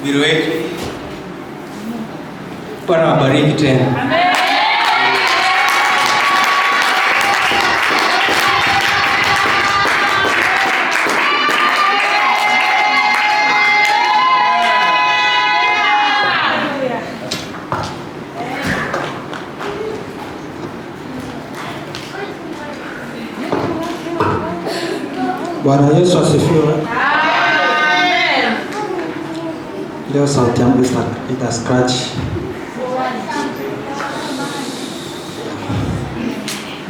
biro wetu. Bwana wabariki tena. Amen. Bwana Yesu asifiwe. Amen. Leo sauti yangu ita scratch.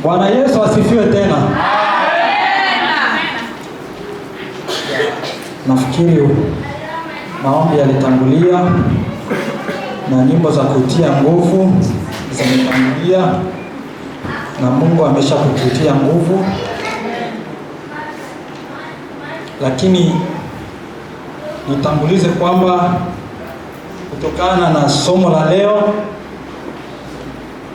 Bwana Yesu asifiwe tena. Amen. Nafikiri maombi yalitangulia na nyimbo za kutia nguvu zimetangulia na Mungu ameshakututia nguvu. Lakini nitangulize kwamba kutokana na somo la leo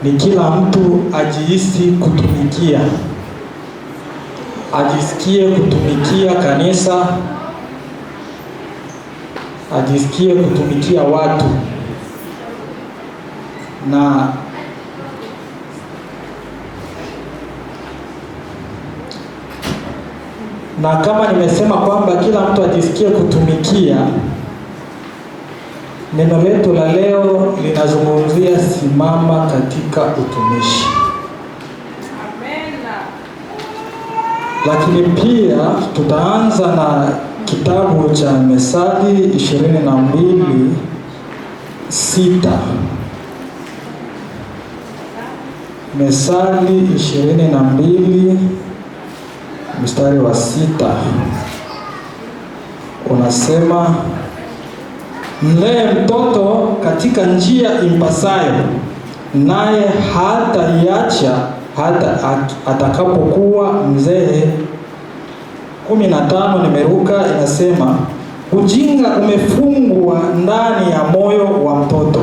ni kila mtu ajihisi kutumikia, ajisikie kutumikia kanisa, ajisikie kutumikia watu. Na kama nimesema kwamba kila mtu ajisikie kutumikia, neno letu la leo linazungumzia simama katika utumishi. Amen. Lakini pia tutaanza na kitabu cha Methali 22:6. Methali 22 mstari wa 6 unasema, mlee mtoto katika njia impasayo, naye hataiacha hata atakapokuwa mzee. 15 nimeruka, inasema, ujinga umefungwa ndani ya moyo wa mtoto,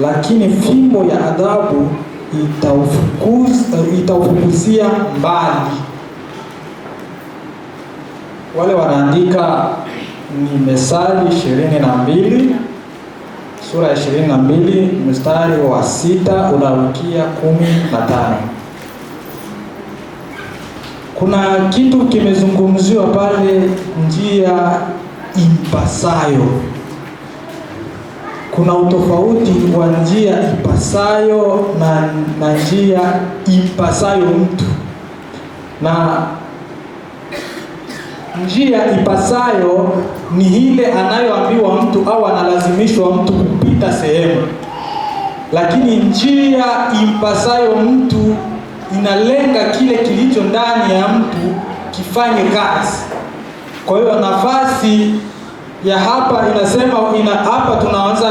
lakini fimbo ya adhabu itaufukuzia mbali. Wale wanaandika ni Methali 22 sura ya 22 mstari wa 6 unarukia 15. Kuna kitu kimezungumziwa pale, njia impasayo. Kuna utofauti wa njia ipasayo na njia impasayo mtu. Na njia ipasayo ni ile anayoambiwa mtu au analazimishwa mtu kupita sehemu. Lakini njia impasayo mtu inalenga kile kilicho ndani ya mtu kifanye kazi. Kwa hiyo nafasi ya hapa inasema hapa tunaanza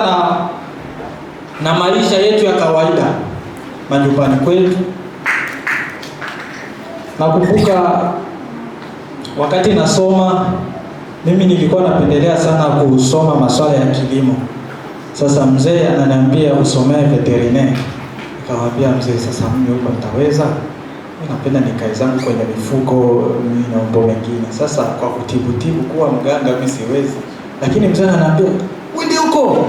na maisha yetu ya kawaida majumbani kwetu. Nakumbuka wakati nasoma, mimi nilikuwa napendelea sana kusoma masuala ya kilimo. Sasa mzee ananiambia usomee veterinary. Nikamwambia mzee, sasa mimi huko nitaweza? Mimi napenda nikae zangu kwenye mifugo na mambo mengine. Sasa kwa kutibu kuwa mganga mimi siwezi. Lakini mzee ananiambia, "Wewe huko."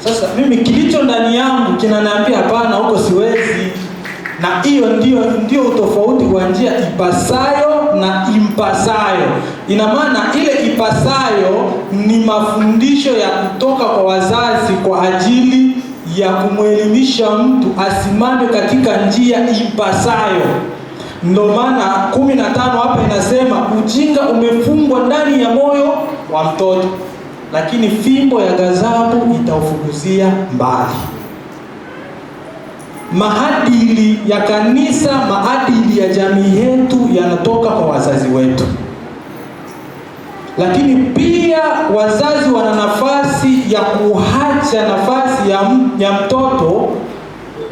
Sasa mimi kilicho ndani yangu kinaniambia hapana, huko siwezi. Na hiyo ndio utofauti wa njia ipasayo na impasayo. Ina maana ile ipasayo ni mafundisho ya kutoka kwa wazazi kwa ajili ya kumwelimisha mtu asimame katika njia impasayo. Ndio maana 15 hapa inasema ujinga umefungwa ndani ya moyo wa mtoto, lakini fimbo ya ghadhabu itaufukuzia mbali. Maadili ya kanisa, maadili ya jamii yetu yanatoka kwa wazazi wetu. Lakini pia wazazi wana nafasi ya kuacha nafasi ya mtoto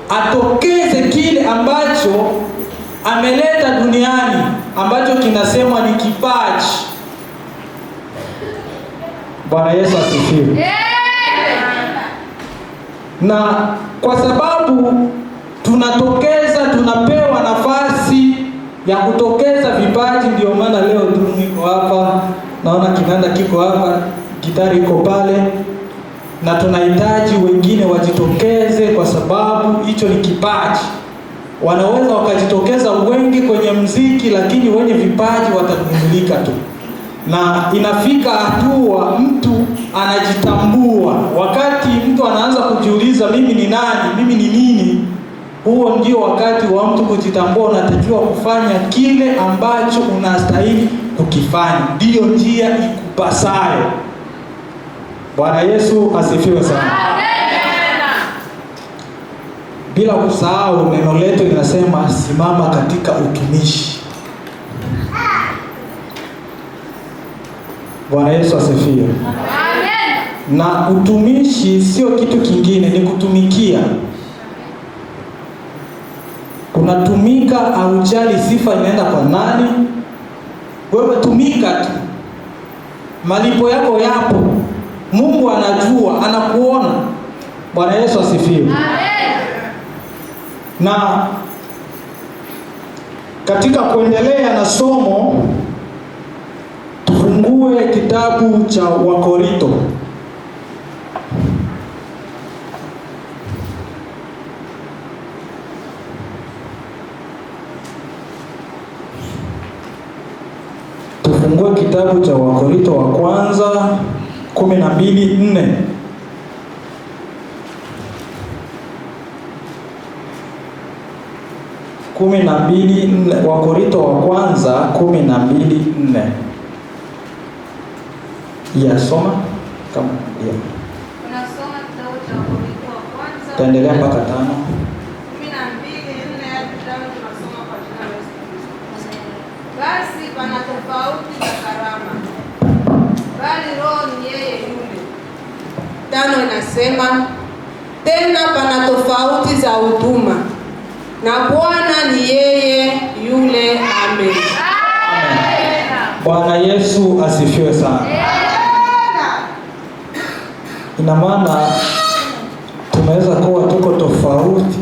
atokeze kile ambacho ameleta duniani, ambacho kinasemwa ni kipaji. Bwana Yesu asifiwe. Na kwa sababu tunapewa nafasi ya kutokeza vipaji, ndio maana leo tu niko hapa, naona kinanda kiko hapa, gitari iko pale. na tunahitaji wengine wajitokeze, kwa sababu hicho ni kipaji. Wanaweza wakajitokeza wengi kwenye mziki, lakini wenye vipaji watagundulika tu, na inafika hatua mtu anajitambua. Wakati mtu anaanza kujiuliza mimi ni nani, mimi ni nini, huo ndio wakati wa mtu kujitambua. Unatakiwa kufanya kile ambacho unastahili kukifanya, ndiyo njia ikupasayo. Bwana Yesu asifiwe sana. Bila kusahau, neno letu linasema simama katika utumishi. Bwana Yesu asifiwe. Na utumishi sio kitu kingine, ni kutumikia. Unatumika, haujali sifa inaenda kwa nani. Wewe tumika tu, malipo yako yapo. Mungu anajua, anakuona. Bwana Yesu asifiwe. Na katika kuendelea na somo, tufungue kitabu cha Wakorinto. Tufungue kitabu cha Wakorinto wa kwanza 12:4. Wakorinto wa kwanza 12:4. Soma kama ndio. Unasoma kitabu cha Wakorinto wa kwanza. Taendelea mpaka 5. 12:4 hadi 5 tunasoma kwa jina la Yesu Kristo. Basi pana tofauti za karama, bali Roho ni yeye yule. 5 inasema tena pana tofauti za huduma, na Bwana ni yeye yule. Amen. Bwana Yesu asifiwe sana. Ina maana tunaweza kuwa tuko tofauti,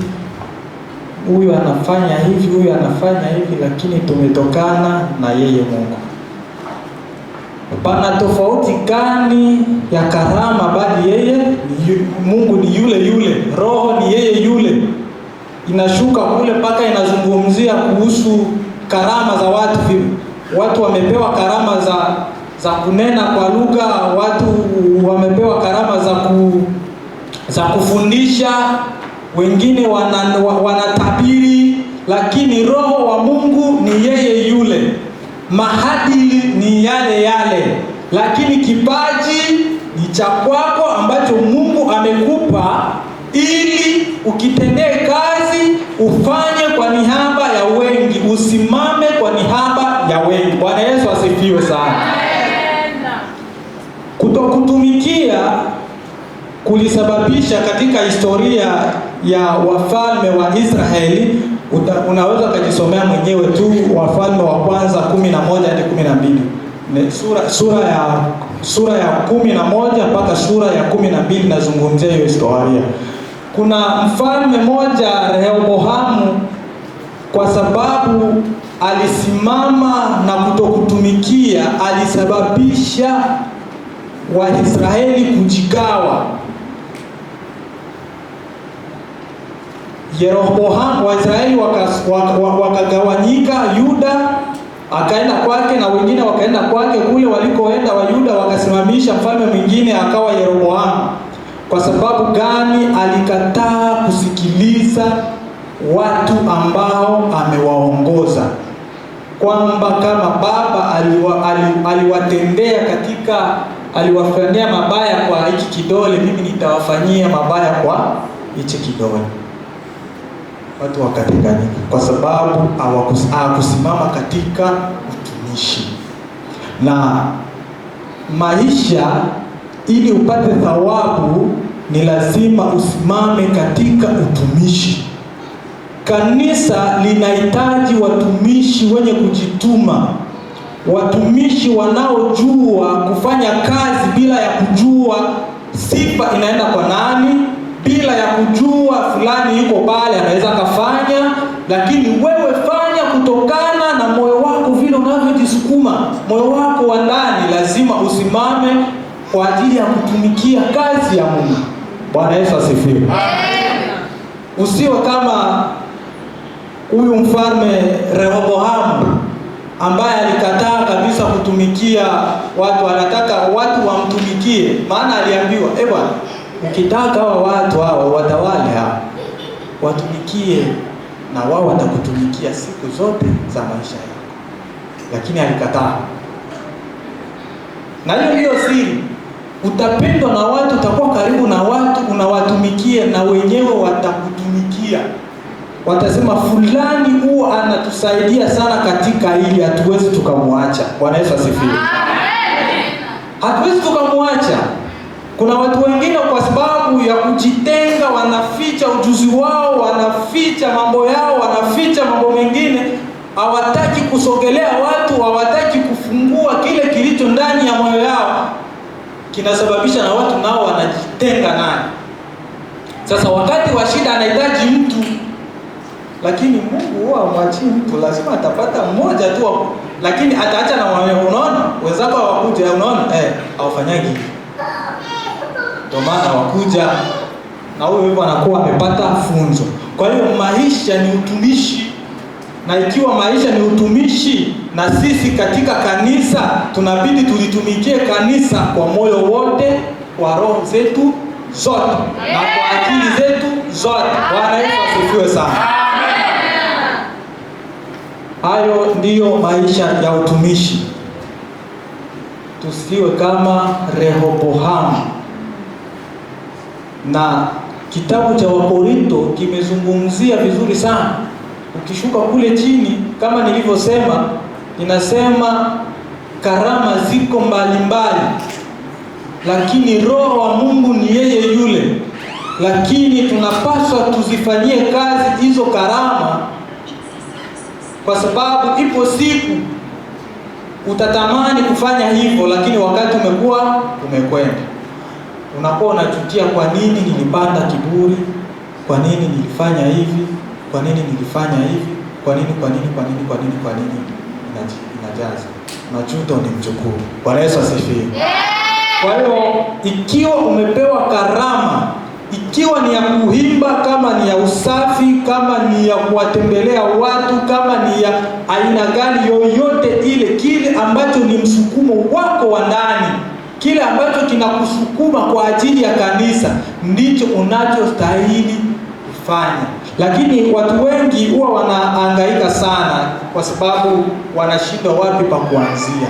huyu anafanya hivi, huyu anafanya hivi, lakini tumetokana na yeye Mungu. Pana tofauti gani ya karama, bali yeye Mungu ni yule yule, Roho ni yeye yule. Inashuka kule mpaka inazungumzia kuhusu karama za watu. Watu wamepewa karama za kunena kwa lugha, watu wamepewa karama za kufundisha, wengine wanatabiri, lakini Roho wa Mungu ni yeye yule. Maadili ni yale yale, lakini kipaji ni cha kwako ambacho Mungu amekupa ili ukitendee kazi, ufanye kwa niaba ya wengi, usimame kwa niaba ya wengi. Bwana Yesu asifiwe sana. Kutokutumikia kulisababisha katika historia ya wafalme wa Israeli. Unaweza kujisomea mwenyewe tu Wafalme wa kwanza 11 hadi 12. Sura ya 11 mpaka sura ya 12 nazungumzia hiyo historia. Kuna mfalme mmoja Rehoboamu, kwa sababu alisimama na kutokutumikia, alisababisha Waisraeli kujigawa. Yeroboamu, Waisraeli wakagawanyika. Yuda akaenda kwake na wengine wakaenda kwake. Kule walikoenda Wayuda wakasimamisha mfalme mwingine akawa Yeroboamu. Kwa sababu gani? Alikataa kusikiliza watu ambao amewaongoza, kwamba kama baba aliwatendea aliwafanyia mabaya kwa hiki kidole, mimi nitawafanyia mabaya kwa hichi kidole. Watu wakatenganika kwa sababu hawakusimama katika utumishi. Na maisha, ili upate thawabu, ni lazima usimame katika utumishi. Kanisa linahitaji watumishi wenye kujituma, watumishi wanaojua kufanya kazi bila ya kujua sifa inaenda kwa nani, bila ya kujua fulani yuko pale anaweza kafanya, lakini wewe fanya kutokana na moyo wako, vile unavyojisukuma moyo wako wa ndani. Lazima usimame kwa ajili ya kutumikia kazi ya Mungu. Bwana Yesu asifiwe. Usiwe kama huyu mfalme Rehoboamu ambaye alikataa kabisa kutumikia watu, anataka watu wamtumikie. Maana aliambiwa, bwana, ukitaka hawa watu hawa watawale hawa, watumikie na wao watakutumikia siku zote za maisha yako. Lakini alikataa. Na hiyo ndiyo siri. Utapendwa na watu, utakuwa karibu na watu, unawatumikia na wenyewe watakutumikia. Watasema fulani huwa anatusaidia sana katika hili, hatuwezi tukamwacha. Bwana Yesu asifiwe. Hatuwezi tukamwacha. Kuna watu wengine kwa sababu ya kujitenga wanaficha ujuzi wao, wanaficha mambo yao, wanaficha mambo mengine, hawataki kusogelea watu, hawataki kufungua kile kilicho ndani ya moyo yao, kinasababisha na watu nao wanajitenga naye. Sasa wakati wa shida anahitaji mtu, lakini Mungu huwa hamwachi mtu, lazima atapata mmoja tu, lakini ataacha na wao. Unaona wenzako wakuja, unaona hawafanyagi, ndio maana wakuja na huyo hivyo anakuwa amepata funzo. Kwa hiyo maisha ni utumishi, na ikiwa maisha ni utumishi, na sisi katika kanisa tunabidi tulitumikie kanisa kwa moyo wote, kwa roho zetu zote, na kwa akili zetu zote. Bwana Yesu asifiwe sana. Hayo ndiyo maisha ya utumishi. Tusiwe kama Rehoboamu. Na kitabu cha Wakorinto kimezungumzia vizuri sana. Ukishuka kule chini, kama nilivyosema, inasema karama ziko mbalimbali, lakini Roho wa Mungu ni yeye yule. Lakini tunapaswa tuzifanyie kazi hizo karama, kwa sababu ipo siku utatamani kufanya hivyo, lakini wakati umekwenda, unakuwa unachukia, kwa nini nilipanda kiburi? Kwa nini nilifanya hivi? Kwa nini nilifanya hivi? Kwa nini? Inajaza. Majuto ni mchukuu. Bwana Yesu asifiwe. Kwa hiyo ikiwa umepewa karama, ikiwa ni ya kuimba, kama ni ya usafi, kama ni ya kuwatembelea watu, kama ni ya aina gani yoyote ile, kile ambacho ni msukumo wako wa ndani, kile ambacho kinakusukuma kwa ajili ya kanisa, ndicho unachostahili kufanya. Lakini watu wengi huwa wanahangaika sana kwa sababu wanashindwa wapi pa kuanzia.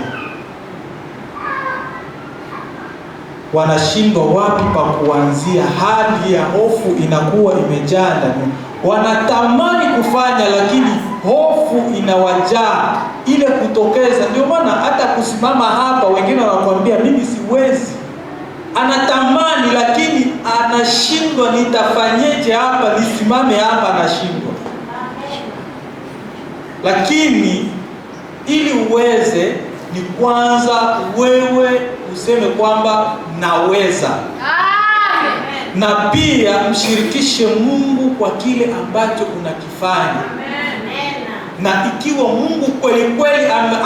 Wanashindwa wapi pa kuanzia, hali ya hofu inakuwa imejaa ndani. Wanatamani kufanya, lakini hofu inawajaa ile kutokeza. Ndio maana hata kusimama hapa, wengine wanakuambia mimi siwezi. Anatamani lakini anashindwa, nitafanyeje hapa, nisimame hapa, anashindwa. Lakini ili uweze, ni kwanza wewe useme kwamba naweza. Amen. Na pia mshirikishe Mungu kwa kile ambacho unakifanya. Amen. Na ikiwa Mungu kweli kweli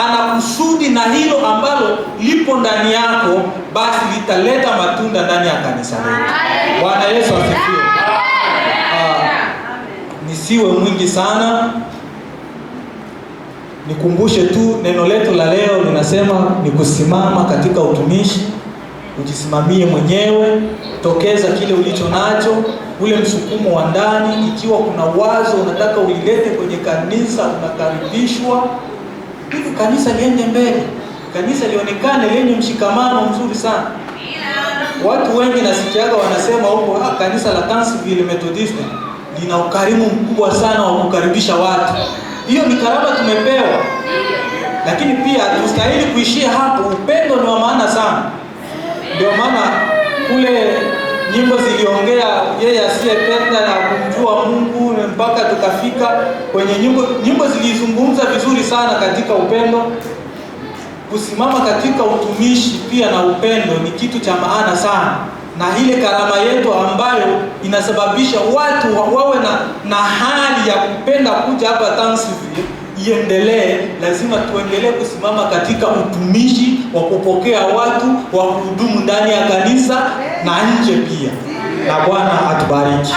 anakusudi na hilo ambalo lipo ndani yako, basi litaleta matunda ndani ya kanisa letu. Bwana Yesu asifiwe. Nisiwe mwingi sana, nikumbushe tu neno letu la leo linasema ni kusimama katika utumishi. Ujisimamie mwenyewe, tokeza kile ulicho nacho, ule msukumo wa ndani. Ikiwa kuna wazo unataka ulilete kwenye kanisa, unakaribishwa ili kanisa liende mbele, kanisa lionekane lenye mshikamano mzuri sana. Watu wengi nasikiaga wanasema huko, kanisa la Thanksville Methodist lina ukarimu mkubwa sana wa kukaribisha watu. Hiyo ni karama tumepewa, lakini pia tustahili kuishia hapo. Upendo ni wa maana sana. Ndio maana kule nyimbo ziliongea yeye asiyependa na kumjua Mungu, mpaka tukafika kwenye nyimbo zilizungumza vizuri sana katika upendo. Kusimama katika utumishi pia na upendo ni kitu cha maana sana, na ile karama yetu ambayo inasababisha watu wawe na hali ya kupenda kuja hapa Thanksgiving iendelee, lazima tuendelee kusimama katika utumishi wa kupokea watu, wa kuhudumu ndani ya kanisa na nje pia. Na Bwana atubariki.